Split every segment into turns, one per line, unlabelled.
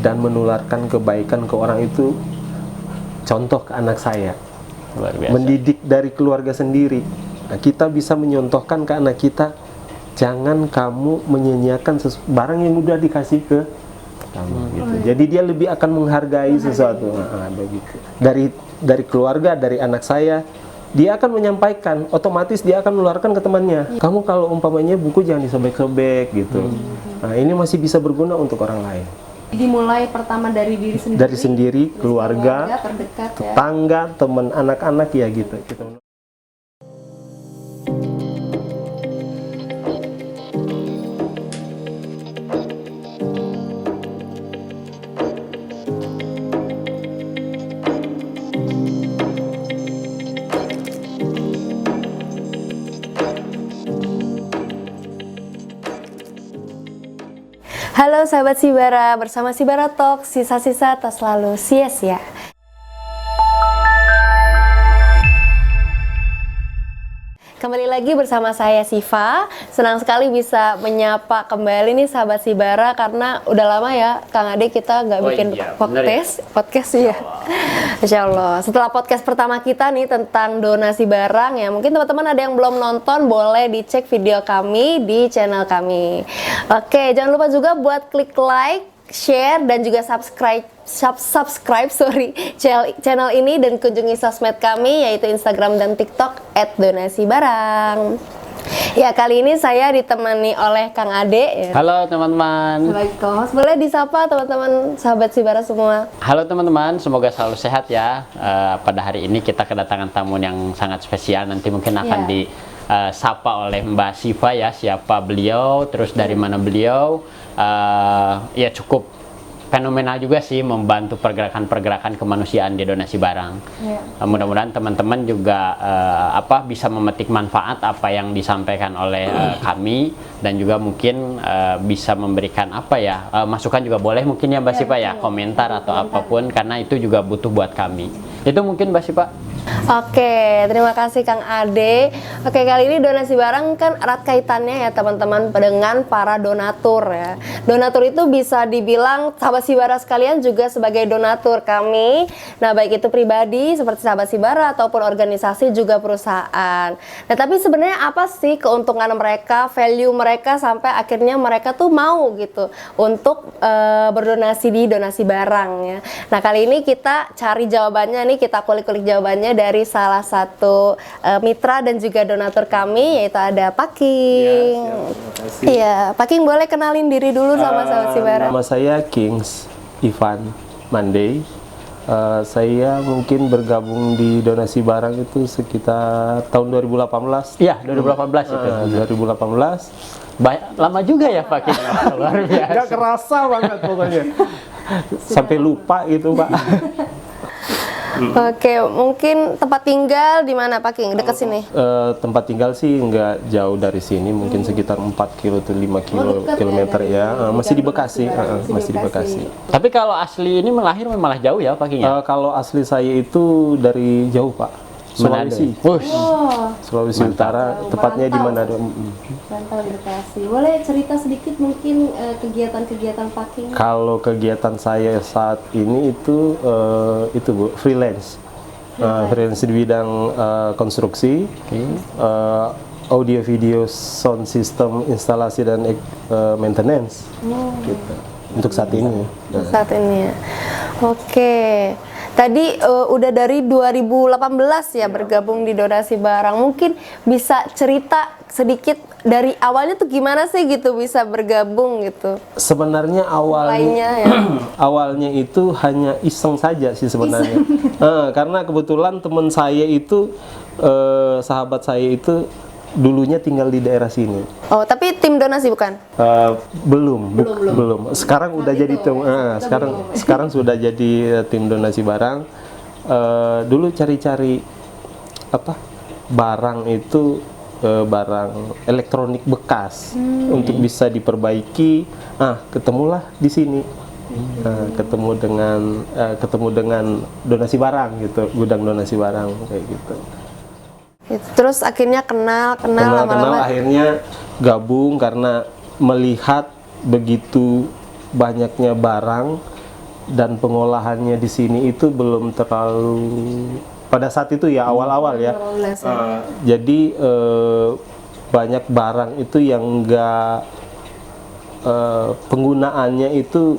dan menularkan kebaikan ke orang itu, contoh ke anak saya.
Luar biasa.
Mendidik dari keluarga sendiri. Nah, kita bisa menyontohkan ke anak kita, jangan kamu menyanyiakan barang yang udah dikasih ke kamu gitu. Jadi dia lebih akan menghargai sesuatu. Begitu. Dari keluarga, dari anak saya, dia akan menyampaikan, otomatis dia akan menularkan ke temannya. Kamu kalau umpamanya buku jangan disobek-sobek gitu. Nah, ini masih bisa berguna untuk orang lain.
Dimulai pertama dari diri sendiri.
Dari sendiri, keluarga,
terdekat ya.
tetangga, teman, anak-anak ya gitu.
Halo sahabat Sibara, bersama Sibara Talk, sisa-sisa tak selalu sia-sia. Kembali lagi bersama saya Siva. Senang sekali bisa menyapa kembali nih sahabat Sibara, karena udah lama ya Kang Ade kita nggak bikin podcast ya. Insya Allah. Setelah podcast pertama kita nih tentang donasi barang ya, mungkin teman-teman ada yang belum nonton, boleh dicek video kami di channel kami. Oke, jangan lupa juga buat klik like, share, dan juga subscribe channel ini, dan kunjungi sosmed kami yaitu Instagram dan TikTok @donasibarang. Ya, kali ini saya ditemani oleh Kang Ade ya.
Halo teman-teman.
Assalamualaikum. Boleh disapa teman-teman sahabat Sibara semua.
Halo teman-teman, semoga selalu sehat ya. Pada hari ini kita kedatangan tamu yang sangat spesial. Nanti mungkin akan disapa oleh Mbak Siva ya, siapa beliau, terus dari mana beliau. Ya cukup fenomenal juga sih, membantu pergerakan-pergerakan kemanusiaan di donasi barang. Mudah-mudahan teman-teman juga bisa memetik manfaat apa yang disampaikan oleh kami, dan juga mungkin bisa memberikan masukan juga boleh mungkin ya Mbak Siva ya, komentar atau apapun, karena itu juga butuh buat kami. Itu mungkin Mbak Siva.
Oke, terima kasih Kang Ade. Oke, kali ini donasi barang kan erat kaitannya ya teman-teman dengan para donatur ya. Donatur itu bisa dibilang sahabat Sibara sekalian juga sebagai donatur kami. Nah, baik itu pribadi seperti sahabat Sibara ataupun organisasi juga perusahaan. Nah, tapi sebenarnya apa sih keuntungan mereka, value mereka sampai akhirnya mereka tuh mau gitu untuk berdonasi di donasi barang ya. Nah, kali ini kita cari jawabannya nih, kita kulik-kulik jawabannya dari salah satu mitra dan juga donatur kami, yaitu ada Paking. Iya, Paking boleh kenalin diri dulu sama sahabat Sibara.
Nama saya Kings Ivan Mandey. Saya mungkin bergabung di donasi barang itu sekitar tahun 2018.
Iya, 2018 itu.
2018.
Lama juga ya Pak King. Luar biasa.
Gak kerasa banget pokoknya. Sampai lupa gitu, Pak.
Oke, mungkin tempat tinggal di mana Pak King? Dekat sini?
Tempat tinggal sih nggak jauh dari sini, mungkin sekitar 4 kilo atau 5 kilometer ya. Masih di Bekasi, masih di Bekasi.
Tapi kalau asli ini malah jauh ya Pak King ya?
Kalau asli saya itu dari jauh Pak. Sulawesi. Sulawesi Utara, tepatnya di Manado.
Rantau Bekasi. Boleh cerita sedikit mungkin kegiatan-kegiatan Paking?
Kalau kegiatan saya saat ini itu Bu, freelance. Freelance di bidang konstruksi, audio video sound system, instalasi dan maintenance. Gitu. Untuk saat ini.
Untuk saat ini ya. Oke. Tadi udah dari 2018 ya bergabung di donasi barang. Mungkin bisa cerita sedikit dari awalnya tuh gimana sih gitu bisa bergabung gitu?
Sebenarnya awalnya itu hanya iseng saja sih sebenarnya. Karena kebetulan teman saya itu, sahabat saya itu dulunya tinggal di daerah sini.
Oh, tapi tim donasi bukan?
Belum. Sekarang udah jadi tim. Sekarang sudah jadi tim donasi barang. Dulu cari-cari barang itu, barang elektronik bekas untuk bisa diperbaiki. Ketemulah di sini. Ketemu dengan donasi barang gitu, gudang donasi barang kayak gitu.
Terus akhirnya kenal lama-lama.
Akhirnya gabung karena melihat begitu banyaknya barang dan pengolahannya di sini itu belum terlalu pada saat itu ya awal-awal ya. Jadi banyak barang itu yang enggak penggunaannya itu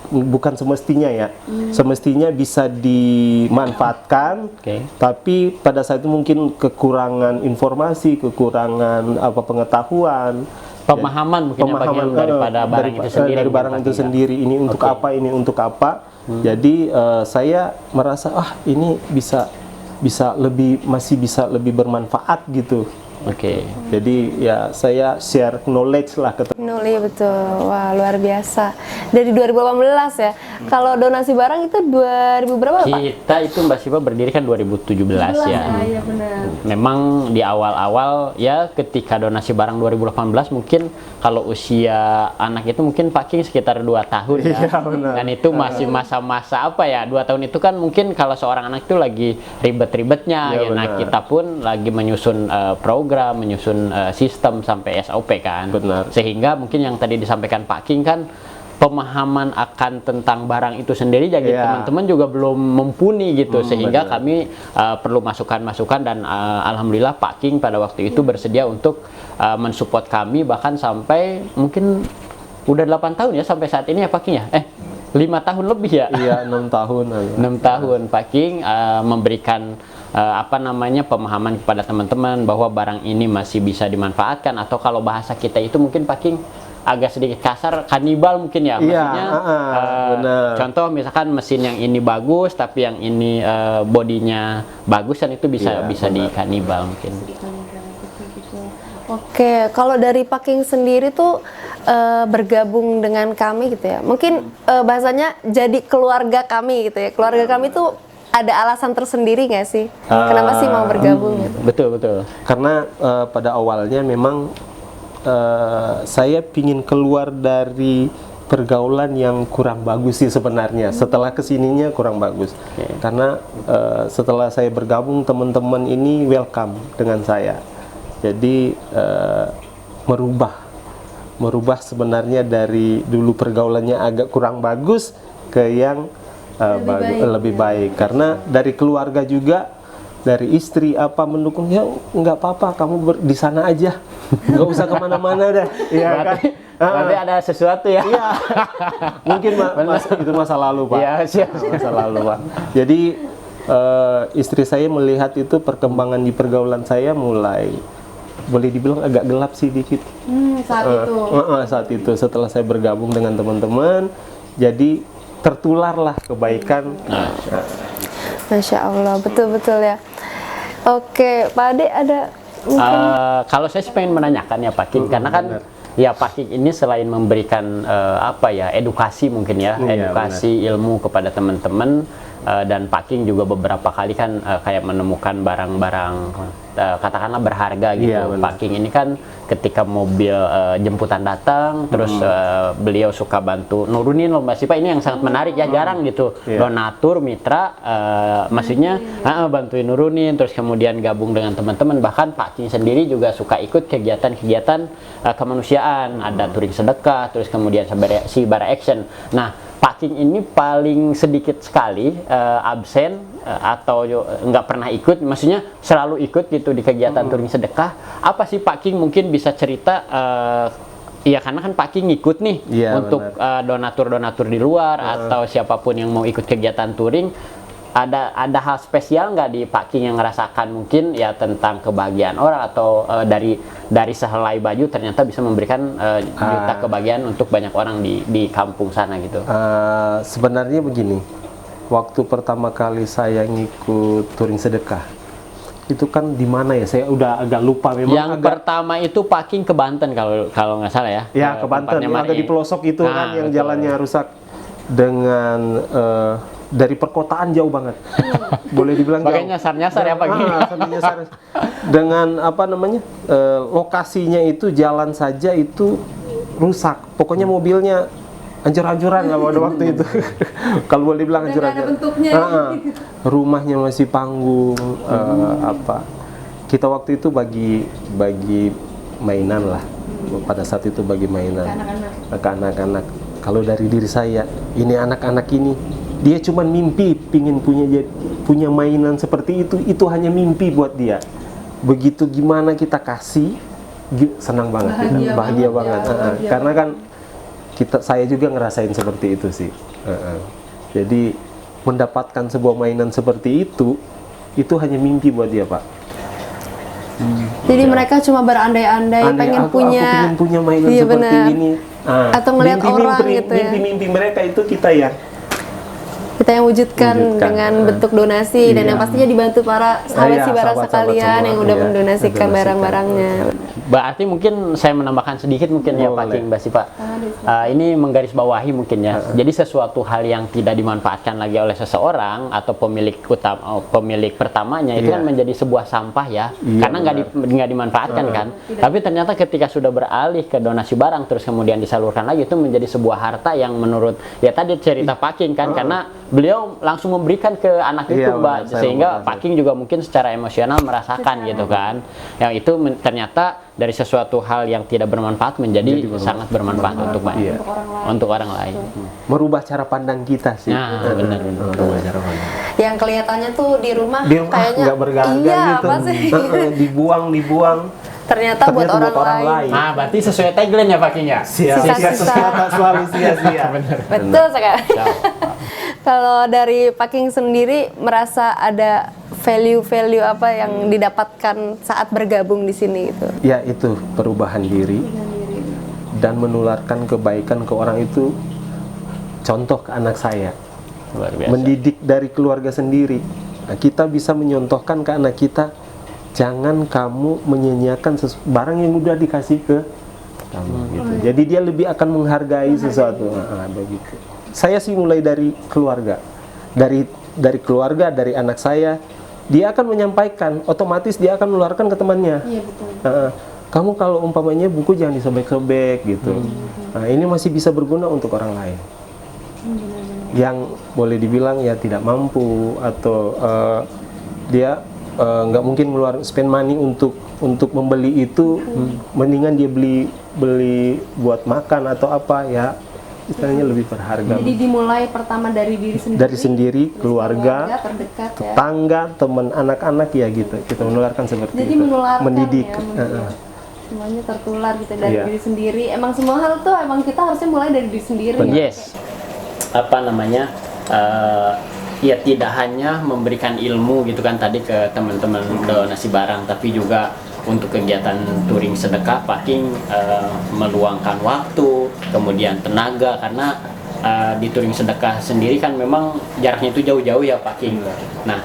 bukan semestinya ya. Semestinya bisa dimanfaatkan, tapi pada saat itu mungkin kekurangan informasi, kekurangan pengetahuan,
pemahaman mungkin bagian daripada barang itu sendiri.
Dari barang itu sendiri, ini untuk apa, ini untuk apa. Jadi saya merasa ini masih bisa lebih bermanfaat gitu. Jadi ya saya share knowledge lah ke teman.
Iya betul. Wah, luar biasa. Dari 2018 ya. Kalau donasi barang itu 2000 berapa, Pak?
Kita itu Mbak Siva berdiri kan 2017 ya.
Iya benar.
Memang di awal-awal ya ketika donasi barang 2018 mungkin kalau usia anak itu mungkin Pak King sekitar 2 tahun ya.
Iya, benar.
Dan itu masih masa-masa apa ya, 2 tahun itu kan mungkin kalau seorang anak itu lagi ribet-ribetnya
Iya,
ya. Nah,
benar.
kita pun lagi menyusun program, menyusun sistem sampai SOP kan.
Benar.
Sehingga mungkin yang tadi disampaikan Pak King kan pemahaman akan tentang barang itu sendiri jadi teman-teman juga belum mumpuni gitu, sehingga
benar.
kami perlu masukan-masukan dan alhamdulillah Pak King pada waktu itu bersedia untuk mensupport kami bahkan sampai mungkin udah 8 tahun ya sampai saat ini ya Pak King ya. 5 tahun lebih ya.
Iya, 6 tahun.
6 tahun Pak King memberikan pemahaman kepada teman-teman bahwa barang ini masih bisa dimanfaatkan, atau kalau bahasa kita itu mungkin Pak King agak sedikit kasar, kanibal mungkin ya, maksudnya
benar.
contoh misalkan mesin yang ini bagus tapi yang ini bodinya bagus, dan itu bisa di kanibal mungkin.
Oke, kalau dari Pak King sendiri tuh bergabung dengan kami gitu ya. Mungkin bahasanya jadi keluarga kami gitu ya. Keluarga kami tuh ada alasan tersendiri nggak sih? Kenapa sih mau bergabung gitu?
Betul.
Karena pada awalnya memang saya pingin keluar dari pergaulan yang kurang bagus sih sebenarnya. Setelah kesininya kurang bagus. Karena setelah saya bergabung, teman-teman ini welcome dengan saya. Jadi merubah sebenarnya dari dulu pergaulannya agak kurang bagus ke yang lebih baik. Karena dari keluarga juga, dari istri mendukung, ya nggak apa-apa, kamu di sana aja, nggak usah kemana-mana dah. Iya kan?
Berarti ada sesuatu ya.
Iya. Mungkin itu masa lalu Pak.
Iya, siap.
Masa lalu Pak. Jadi istri saya melihat itu perkembangan di pergaulan saya mulai boleh dibilang agak gelap sih dikit. Saat itu setelah saya bergabung dengan teman-teman, jadi tertularlah kebaikan.
Masya Allah, betul-betul ya. Oke, Pak Ade ada
kalau saya sih pengen menanyakan ya Pak King, karena kan ya Pak King ini selain memberikan edukasi mungkin ya, edukasi ilmu kepada teman-teman, dan Pak King juga beberapa kali kan kayak menemukan barang-barang katakanlah berharga gitu. Pak King ini kan ketika mobil jemputan datang, terus beliau suka bantu nurunin loh Mbak Siva. Ini yang sangat menarik ya, jarang gitu. Donatur, mitra, maksudnya bantuin nurunin, terus kemudian gabung dengan teman-teman. Bahkan Pak King sendiri juga suka ikut kegiatan-kegiatan kemanusiaan. Ada touring sedekah, terus kemudian Sibara Action. Nah, Pak King ini paling sedikit sekali absen atau nggak pernah ikut, maksudnya selalu ikut gitu di kegiatan touring sedekah. Apa sih Pak King mungkin bisa cerita? Iya, karena kan Pak King ikut nih untuk donatur-donatur di luar atau siapapun yang mau ikut kegiatan touring. Ada hal spesial nggak di Pak King yang ngerasakan mungkin ya tentang kebahagiaan orang, atau dari sehelai baju ternyata bisa memberikan juta kebahagiaan untuk banyak orang di kampung sana gitu?
Sebenarnya begini, waktu pertama kali saya ngikut touring sedekah itu kan di mana ya? Saya udah agak lupa memang.
Yang pertama itu Pak King ke Banten kalau nggak salah ya?
Ya, ke Banten, yang agak di pelosok itu kan, yang jalannya rusak dengan dari perkotaan jauh banget. Boleh dibilang
jauh. Nyasar-nyasar ya Pak King.
Dengan lokasinya itu jalan saja itu rusak. Pokoknya mobilnya hancur-hancuran lah pada waktu itu. Kalau boleh dibilang hancur-hancuran. Rumahnya masih panggung. Kita waktu itu bagi mainan lah. Pada saat itu bagi mainan ke anak-anak. kalau dari diri saya, ini anak-anak ini dia cuma mimpi pingin punya mainan seperti itu hanya mimpi buat dia. Begitu gimana kita kasih, senang banget, bahagia banget. Karena kan saya juga ngerasain seperti itu sih. Jadi mendapatkan sebuah mainan seperti itu hanya mimpi buat dia, Pak.
Jadi mereka cuma berandai-andai pengen
aku pengen punya mainan seperti ini.
Atau ngeliat orang gitu ya.
Mimpi-mimpi mereka itu kita
yang wujudkan dengan bentuk donasi dan yang pastinya dibantu para sahabat Sibarang sekalian yang udah mendonasikan barang-barangnya.
Berarti mungkin saya menambahkan sedikit mungkin ya Pak King, Mbak Sipa. Ini menggarisbawahi mungkin ya. Jadi sesuatu hal yang tidak dimanfaatkan lagi oleh seseorang atau pemilik pertamanya itu kan menjadi sebuah sampah ya. Karena nggak dimanfaatkan kan. Tapi ternyata ketika sudah beralih ke donasi barang terus kemudian disalurkan lagi itu menjadi sebuah harta yang menurut ya tadi cerita Pak King kan karena beliau langsung memberikan ke anak itu Mbak sehingga Pak King juga mungkin secara emosional merasakan gitu kan. Yang itu ternyata dari sesuatu hal yang tidak bermanfaat menjadi sangat bermanfaat untuk banyak untuk orang lain.
Merubah cara pandang kita sih.
Nah, benar.
Merubah cara pandang.
Yang kelihatannya tuh di rumah kayaknya
nggak berharga gitu. Dibuang.
Ternyata buat orang lain.
Nah, berarti sesuai tagline ya Pak King ya.
Sia-sia selalu sia-sia.
Betul sekali. Kalau dari Pak King sendiri merasa ada value-value apa yang didapatkan saat bergabung di sini itu?
Ya itu perubahan diri dan menularkan kebaikan ke orang itu. Contoh ke anak saya,
luar biasa.
Mendidik dari keluarga sendiri. Nah, kita bisa menyontohkan ke anak kita, jangan kamu menyanyiakan barang yang udah dikasih ke kamu. Gitu. Jadi dia lebih akan menghargai sesuatu. Begitu. Saya sih mulai dari keluarga, dari keluarga, dari anak saya. Dia akan menyampaikan, otomatis dia akan menularkan ke temannya. Iya, betul. Kamu kalau umpamanya buku jangan disobek-sobek gitu. Nah, ini masih bisa berguna untuk orang lain. Yang boleh dibilang ya tidak mampu atau dia nggak mungkin spend money untuk membeli itu, mendingan dia beli buat makan atau apa ya. Istilahnya lebih berharga.
Jadi dimulai pertama dari diri sendiri.
Dari sendiri, keluarga
terdekat,
tetangga, teman, anak-anak ya gitu. Kita menularkan seperti
jadi
itu.
Menularkan,
mendidik.
Ya, semuanya tertular gitu dari diri sendiri. Emang semua hal tuh emang kita harusnya mulai dari diri sendiri.
Yes. Apa namanya? Ya tidak hanya memberikan ilmu gitu kan tadi ke teman-teman donasi barang, tapi juga untuk kegiatan touring sedekah Pak King meluangkan waktu, kemudian tenaga karena di touring sedekah sendiri kan memang jaraknya itu jauh-jauh ya Pak King. Nah,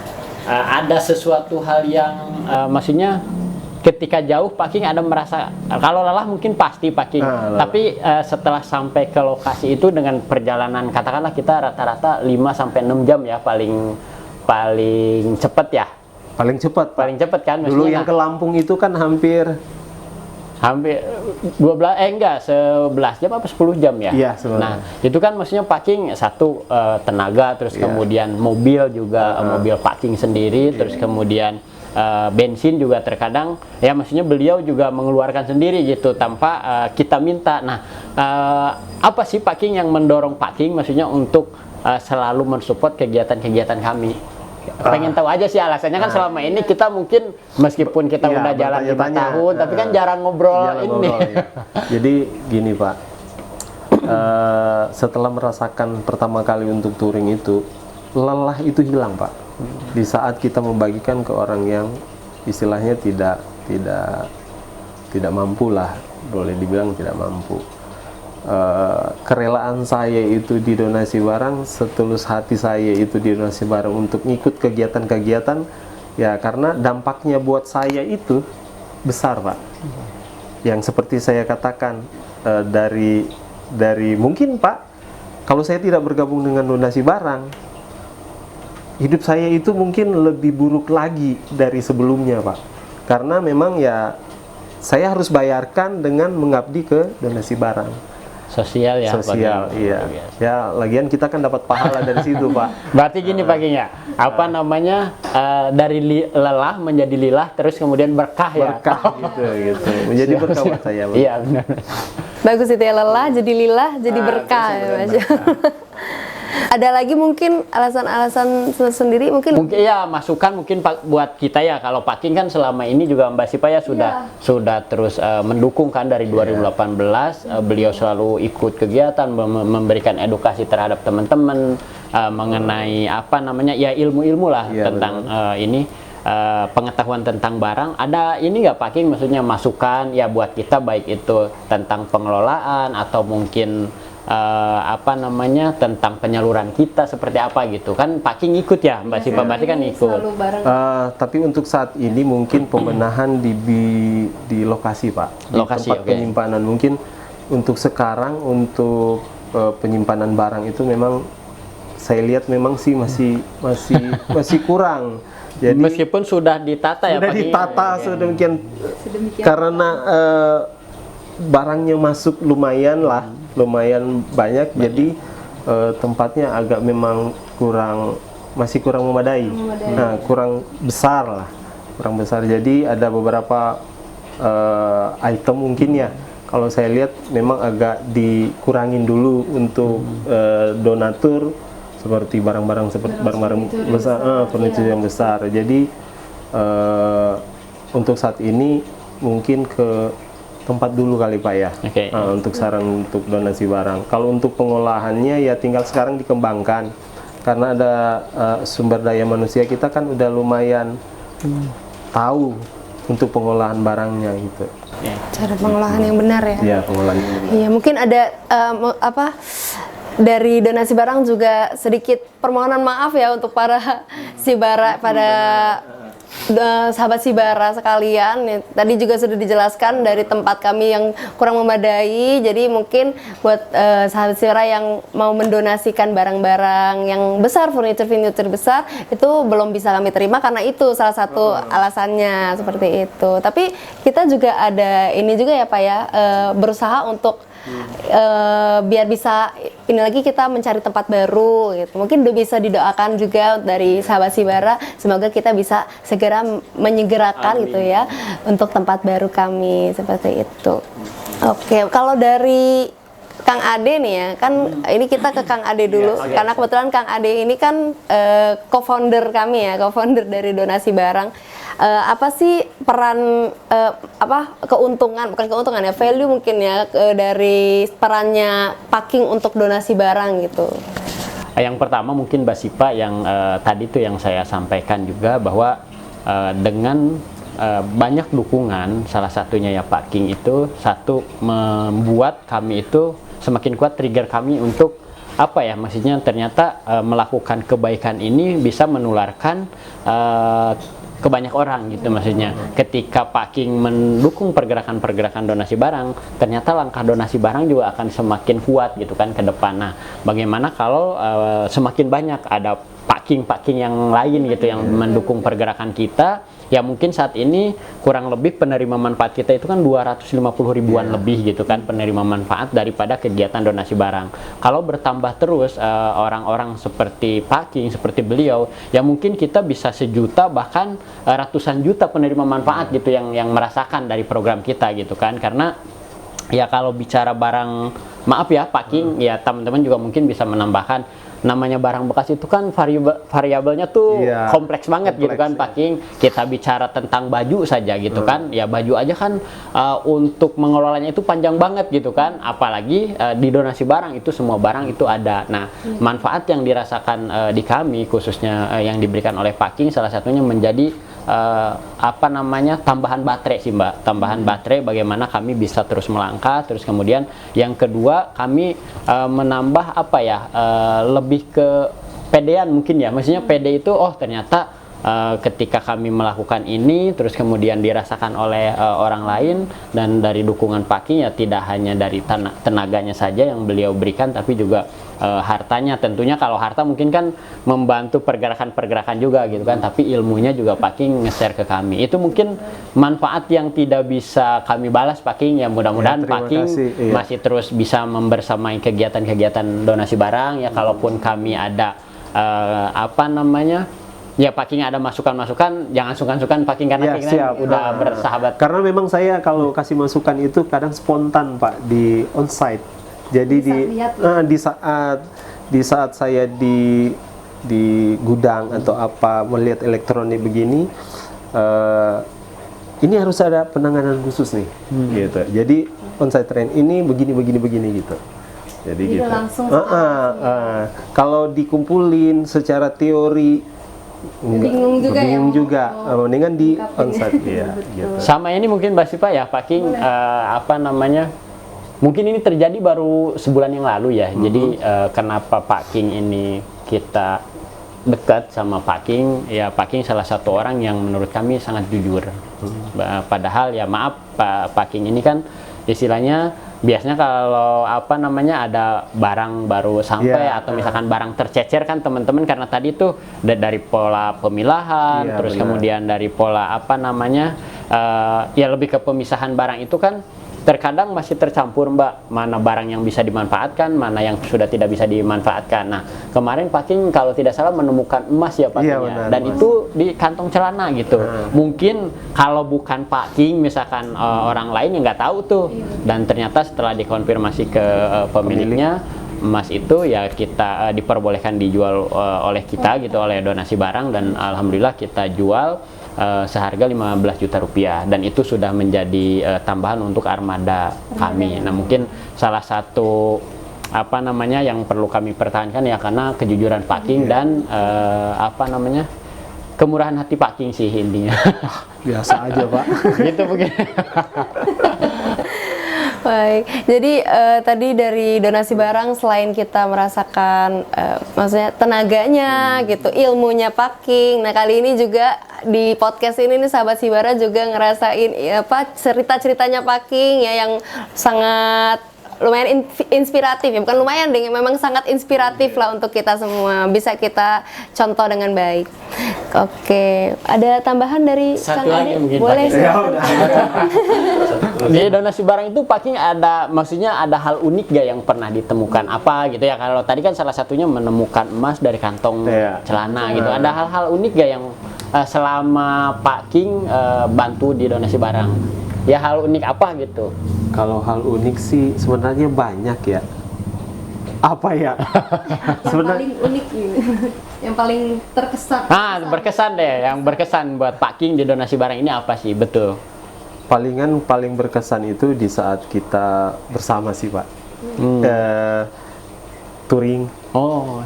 ada sesuatu hal yang maksudnya ketika jauh Pak King ada merasa kalau lelah mungkin pasti Pak King. Tapi setelah sampai ke lokasi itu dengan perjalanan katakanlah kita rata-rata 5 sampai 6 jam ya paling cepat ya.
Paling cepat
kan
dulu yang ke Lampung itu kan hampir 11 jam apa 10 jam ya. Iya,
nah itu kan maksudnya Pak King satu tenaga terus kemudian mobil juga mobil Pak King sendiri terus kemudian bensin juga terkadang ya maksudnya beliau juga mengeluarkan sendiri gitu tanpa kita minta. Nah apa sih Pak King yang mendorong Pak King maksudnya untuk selalu mensupport kegiatan-kegiatan kami? Pengen tahu aja sih alasannya kan selama ini kita mungkin meskipun kita udah jalan 5 tahun tapi kan jarang ngobrol ini.
Ya. Jadi gini Pak, setelah merasakan pertama kali untuk touring itu lelah itu hilang Pak. Di saat kita membagikan ke orang yang istilahnya tidak mampu lah, boleh dibilang tidak mampu. Kerelaan saya itu di donasi barang, setulus hati saya itu di donasi barang untuk ngikut kegiatan-kegiatan ya karena dampaknya buat saya itu besar Pak. Yang seperti saya katakan dari mungkin Pak, kalau saya tidak bergabung dengan donasi barang, hidup saya itu mungkin lebih buruk lagi dari sebelumnya Pak. Karena memang ya saya harus bayarkan dengan mengabdi ke donasi barang.
Sosial ya.
Sosial, iya. Ya, lagian kita kan dapat pahala dari situ, Pak.
Berarti gini Pak King ya, apa namanya dari lelah menjadi lilah, terus kemudian berkah ya.
Berkah gitu. Menjadi berkah buat saya.
Iya benar.
Bagus itu ya, lelah jadi lillah jadi berkah ya Mas. Ada lagi mungkin alasan-alasan sendiri mungkin
ya masukan mungkin buat kita ya, kalau Pak King kan selama ini juga Mbak Sipa ya sudah terus mendukung kan dari 2018. Beliau selalu ikut kegiatan memberikan edukasi terhadap teman-teman mengenai apa namanya ya ilmu-ilmu lah tentang ini pengetahuan tentang barang. Ada ini nggak Pak King, maksudnya masukan ya buat kita, baik itu tentang pengelolaan atau mungkin apa namanya tentang penyaluran kita seperti apa gitu kan. Pak King ikut ya, Mbak Sipa berarti kan ikut.
Tapi untuk saat ini mungkin pembenahan di lokasi Pak, di
Lokasi,
tempat
oke.
penyimpanan. Mungkin untuk sekarang untuk penyimpanan barang itu memang saya lihat memang sih masih kurang. Jadi
Meskipun sudah ditata ya
sudah
Pak King.
ditata sedemikian karena barangnya masuk lumayan banyak, jadi tempatnya agak memang masih kurang memadai. Nah, kurang besar. Jadi ada beberapa item mungkin ya, kalau saya lihat memang agak dikurangin dulu untuk donatur, seperti barang-barang besar, furniture yang besar. Jadi untuk saat ini mungkin ke tempat dulu kali Pak ya.
Oke.
Untuk saran untuk donasi barang. Kalau untuk pengolahannya ya tinggal sekarang dikembangkan, karena ada sumber daya manusia kita kan udah lumayan tahu untuk pengolahan barangnya gitu.
cara pengolahan yang benar ya.
Iya, pengolahan yang benar.
Iya, mungkin ada dari donasi barang juga sedikit permohonan maaf ya untuk para Sibara, pada sahabat Sibara sekalian. Ya, tadi juga sudah dijelaskan dari tempat kami yang kurang memadai. Jadi mungkin buat sahabat Sibara yang mau mendonasikan barang-barang yang besar, furniture besar, itu belum bisa kami terima karena itu salah satu alasannya seperti itu. Tapi kita juga ada ini juga ya Pak ya, berusaha untuk biar bisa ini lagi kita mencari tempat baru gitu. Mungkin udah bisa didoakan juga dari sahabat Sibara, semoga kita bisa segera menyegerakan gitu ya untuk tempat baru kami seperti itu. Oke, kalau dari Kang Ade nih ya, kan ini kita ke Kang Ade dulu, karena kebetulan Kang Ade ini kan co-founder kami ya, co-founder dari donasi barang. Apa sih peran keuntungan, bukan keuntungan ya, value mungkin ya dari perannya Packing untuk donasi barang gitu?
Yang pertama mungkin Mbak Sipa yang tadi tuh yang saya sampaikan juga, bahwa dengan banyak dukungan, salah satunya ya Packing itu satu membuat kami itu semakin kuat trigger kami untuk apa ya, maksudnya ternyata melakukan kebaikan ini bisa menularkan ke banyak orang gitu. Maksudnya ketika Packing mendukung pergerakan-pergerakan donasi barang, ternyata langkah donasi barang juga akan semakin kuat gitu kan ke depan. Nah, bagaimana kalau semakin banyak ada Packing yang lain gitu yang mendukung pergerakan kita? Ya mungkin saat ini kurang lebih penerima manfaat kita itu kan 250 ribuan lebih gitu kan penerima manfaat daripada kegiatan donasi barang. Kalau bertambah terus orang-orang seperti Packing, seperti beliau, ya mungkin kita bisa sejuta bahkan ratusan juta penerima manfaat gitu yang merasakan dari program kita gitu kan. Karena ya kalau bicara barang, maaf ya Packing, ya teman-teman juga mungkin bisa menambahkan, namanya barang bekas itu kan variabelnya tuh kompleks banget gitu kan Packing. Kita bicara tentang baju saja gitu kan, ya baju aja kan untuk mengelolanya itu panjang banget gitu kan, apalagi di donasi barang itu semua barang itu ada. Nah, manfaat yang dirasakan di kami khususnya yang diberikan oleh Packing salah satunya menjadi tambahan baterai sih Mbak, tambahan baterai bagaimana kami bisa terus melangkah. Terus kemudian yang kedua, kami menambah lebih ke pedean mungkin ya, maksudnya pede itu ternyata ketika kami melakukan ini terus kemudian dirasakan oleh orang lain, dan dari dukungan Packing ya tidak hanya dari tenaganya saja yang beliau berikan, tapi juga hartanya. Tentunya kalau harta mungkin kan membantu pergerakan-pergerakan juga gitu kan, tapi ilmunya juga Packing nge-share ke kami. Itu mungkin manfaat yang tidak bisa kami balas Packing ya. Mudah-mudahan Packing masih terus bisa membersamai kegiatan-kegiatan donasi barang ya. Kalaupun kami ada ya Pak King ada masukan-masukan, jangan sungkan-sungkan Pak King karena
Ya,
kita
siap.
udah bersahabat.
Karena memang saya kalau kasih masukan itu kadang spontan Pak di onsite. Jadi di saat saya di gudang atau apa melihat elektronik begini, ini harus ada penanganan khusus nih, gitu. Jadi onsite train ini begini gitu. Jadi gitu.
langsung
Kalau dikumpulin secara teori bingung juga. Mendingan di onsite ya, gitu.
Sama ini mungkin Mbak Siva ya Pak King, apa namanya? Mungkin ini terjadi baru sebulan yang lalu ya. Jadi kenapa Pak King ini kita dekat sama Pak King? Ya Pak King salah satu orang yang menurut kami sangat jujur. Padahal ya maaf Pak King ini kan istilahnya biasanya kalau apa namanya ada barang baru sampai atau misalkan barang tercecer kan teman-teman, karena tadi tuh dari pola pemilahan, terus kemudian dari pola apa namanya ya lebih ke pemisahan barang itu kan terkadang masih tercampur Mbak, mana barang yang bisa dimanfaatkan, mana yang sudah tidak bisa dimanfaatkan. Nah kemarin Pak King kalau tidak salah menemukan emas ya Pak King ya, dan itu di kantong celana gitu. Mungkin kalau bukan Pak King misalkan orang lain yang nggak tahu tuh, dan ternyata setelah dikonfirmasi ke pemiliknya, emas itu ya kita diperbolehkan dijual oleh kita gitu, oleh donasi barang, dan alhamdulillah kita jual seharga 15 juta rupiah, dan itu sudah menjadi tambahan untuk armada kami. Nah mungkin salah satu apa namanya yang perlu kami pertahankan ya karena kejujuran Pak King dan apa namanya kemurahan hati Pak King sih intinya.
Biasa aja Pak.
Gitu mungkin.
Baik, jadi tadi dari donasi barang selain kita merasakan maksudnya tenaganya gitu, ilmunya Pak King. Nah kali ini juga di podcast ini nih sahabat Sibara juga ngerasain apa cerita-ceritanya Pak King ya yang sangat lumayan inspiratif ya, bukan lumayan deh, memang sangat inspiratif lah untuk kita semua, bisa kita contoh dengan baik. Oke, ada tambahan dari
Satu
Kang
lagi
Ade?
mungkin,
Boleh
Pak.
sih.
Di donasi barang itu Pak King ada, maksudnya ada hal unik gak yang pernah ditemukan apa gitu ya? Kalau tadi kan salah satunya menemukan emas dari kantong celana gitu. Ada hal-hal unik gak yang selama Pak King bantu di donasi barang? Ya hal unik apa gitu?
Kalau hal unik sih sebenarnya banyak ya. Apa ya?
Sebenarnya paling unik ini, yang paling terkesan.
Nah, berkesan deh, yang berkesan buat Pak King di donasi barang ini apa sih? Betul.
Paling berkesan itu di saat kita bersama sih Pak. Touring.
Oh.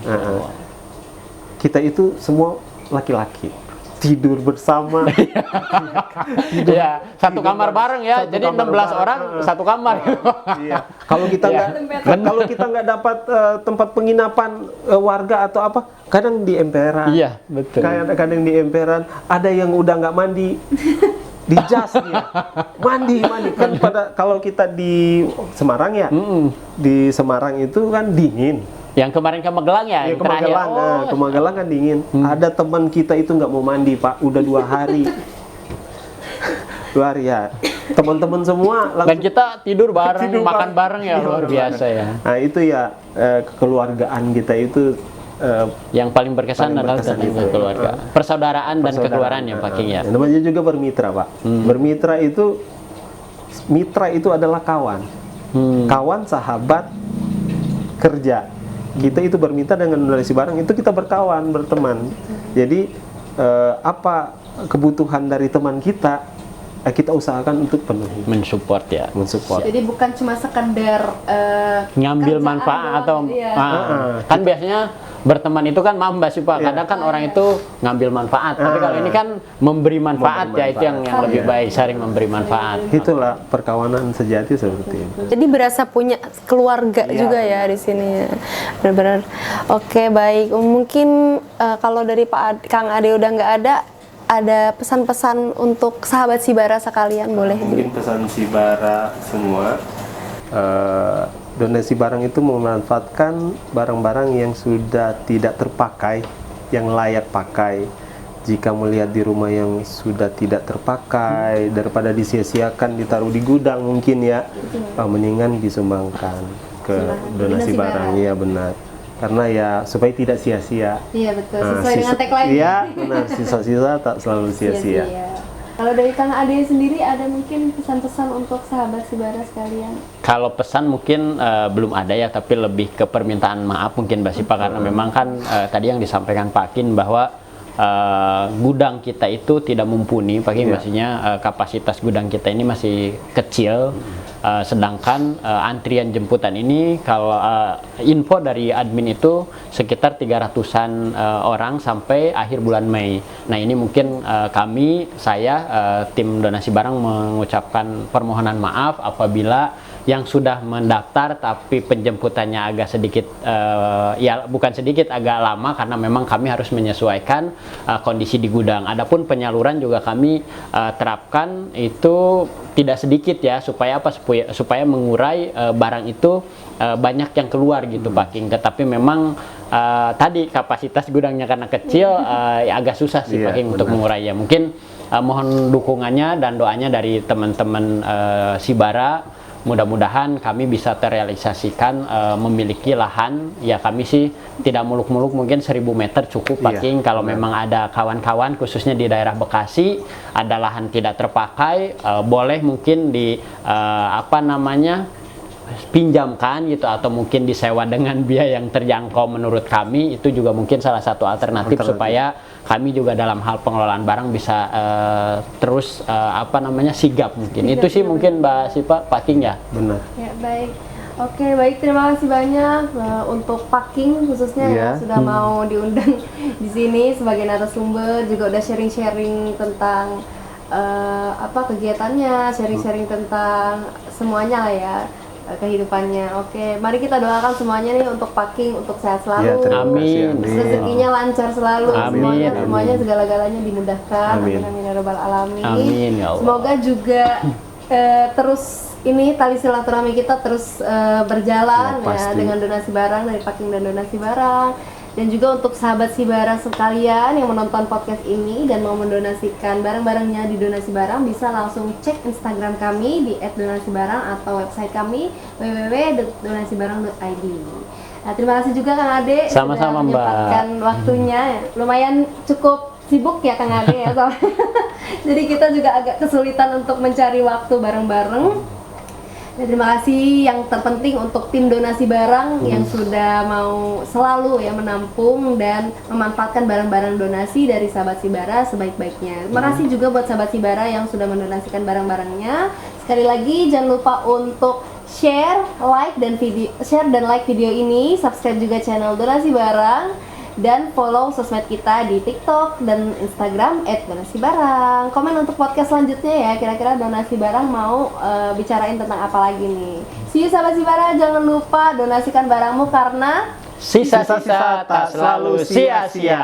Kita itu semua laki-laki. Tidur bersama.
Iya, satu kamar bareng ya. Jadi 16 orang satu kamar.
Iya. Kalau kita nggak dapat tempat penginapan warga atau apa, kadang di emperan.
Iya, betul.
Kadang di emperan ada yang udah nggak mandi. Di jas dia. Mandi kan kalau kita di Semarang ya. Di Semarang itu kan dingin.
Yang kemarin ke Magelang ya, yang
Ke Magelang, ke Magelang kan dingin. Ada teman kita itu nggak mau mandi Pak, udah 2 hari. 2 hari ya. Teman-teman semua langsung.
Dan kita tidur bareng, makan bareng ya, luar biasa ya.
Nah itu ya kekeluargaan kita itu
yang paling berkesan adalah
itu.
keluarga, persaudaraan dan kekeluargaan ya Pak King ya.
Namanya juga bermitra Pak. Bermitra itu, mitra itu adalah kawan. Kawan, sahabat, kerja. Kita itu bermitra dengan donasi barang itu kita berkawan, berteman. Jadi apa kebutuhan dari teman kita usahakan untuk penuhi.
Mensupport ya.
Mensupport.
Jadi bukan cuma sekedar
Ngambil
kerjaan
manfaat
doang,
atau
iya.
kan biasanya berteman itu kan maaf Mbak Siva, kadang kan orang itu ngambil manfaat, tapi kalau ini kan memberi manfaat, ya itu yang lebih baik, saling memberi manfaat.
Itulah perkawanan sejati seperti itu.
Jadi berasa punya keluarga juga ya di sini. Benar-benar. Oke, baik. Mungkin kalau dari Kang Ade udah nggak ada pesan-pesan untuk sahabat Sibara sekalian, boleh?
Mungkin pesan Sibara semua, donasi barang itu memanfaatkan barang-barang yang sudah tidak terpakai, yang layak pakai. Jika melihat di rumah yang sudah tidak terpakai, daripada disia-siakan ditaruh di gudang mungkin ya, mendingan disumbangkan ke donasi barang. Iya benar. karena ya supaya tidak sia-sia.
Iya betul, sesuai dengan tagline.
Iya, benar, sisa-sisa tak selalu sia-sia.
Kalau dari Kang Ade sendiri ada mungkin pesan-pesan untuk sahabat Sibara sekalian?
Kalau pesan mungkin belum ada ya, tapi lebih ke permintaan maaf mungkin Mbak Sipa, karena memang kan tadi yang disampaikan Pak Kin bahwa gudang kita itu tidak mumpuni, Pak Kin, maksudnya kapasitas gudang kita ini masih kecil. Sedangkan antrian jemputan ini kalau info dari admin itu sekitar 300-an orang sampai akhir bulan Mei. Nah ini mungkin saya tim donasi barang mengucapkan permohonan maaf apabila yang sudah mendaftar tapi penjemputannya agak sedikit ya bukan sedikit, agak lama karena memang kami harus menyesuaikan kondisi di gudang. Adapun penyaluran juga kami terapkan itu tidak sedikit ya, supaya apa, supaya mengurai barang itu banyak yang keluar gitu Pak King. Tetapi memang tadi kapasitas gudangnya karena kecil ya agak susah sih Pak King untuk mengurai ya. Mungkin mohon dukungannya dan doanya dari teman-teman Sibara. Mudah-mudahan kami bisa terrealisasikan memiliki lahan, ya kami sih tidak muluk-muluk, mungkin 1000 meter cukup Pak King. Kalau memang ada kawan-kawan khususnya di daerah Bekasi ada lahan tidak terpakai, boleh mungkin di pinjamkan gitu, atau mungkin disewa dengan biaya yang terjangkau. Menurut kami itu juga mungkin salah satu alternatif supaya kami juga dalam hal pengelolaan barang bisa terus sigap mungkin. Itu sih mungkin Mbak Sipa, Pak King ya.
Benar.
Ya baik. Oke, baik, terima kasih banyak untuk Pak King khususnya ya sudah mau diundang di sini sebagai narasumber, juga udah sharing-sharing tentang kegiatannya, sharing-sharing tentang semuanya lah ya, kehidupannya. Oke, mari kita doakan semuanya nih untuk Pak King, untuk sehat selalu.
Amin.
Rezekinya lancar selalu.
Amin.
Semuanya segala-galanya dimudahkan. Amin. Amin ya rabbal alamin.
Amin ya Allah.
Semoga juga terus ini tali silaturahmi kita terus berjalan ya dengan donasi barang dari Pak King dan donasi barang. Dan juga untuk sahabat Sibara sekalian yang menonton podcast ini dan mau mendonasikan barang-barangnya di donasi barang, bisa langsung cek Instagram kami di @donasibarang atau website kami www.donasibarang.id. Nah, terima kasih juga Kang Ade
Sama-sama,
sudah menyempatkan waktunya. Lumayan cukup sibuk ya Kang Ade ya. Jadi kita juga agak kesulitan untuk mencari waktu bareng-bareng. Dan terima kasih yang terpenting untuk tim donasi barang yang sudah mau selalu ya menampung dan memanfaatkan barang-barang donasi dari sahabat Sibara sebaik-baiknya. Terima kasih juga buat sahabat Sibara yang sudah mendonasikan barang-barangnya. Sekali lagi jangan lupa untuk share, dan like video ini, subscribe juga channel donasi barang, dan follow sosmed kita di TikTok dan Instagram @donasibarang. Komen untuk podcast selanjutnya ya, kira-kira donasi barang mau bicarain tentang apa lagi nih. See you sahabat Sibara, jangan lupa donasikan barangmu karena
Sisa-sisa tak selalu sia-sia.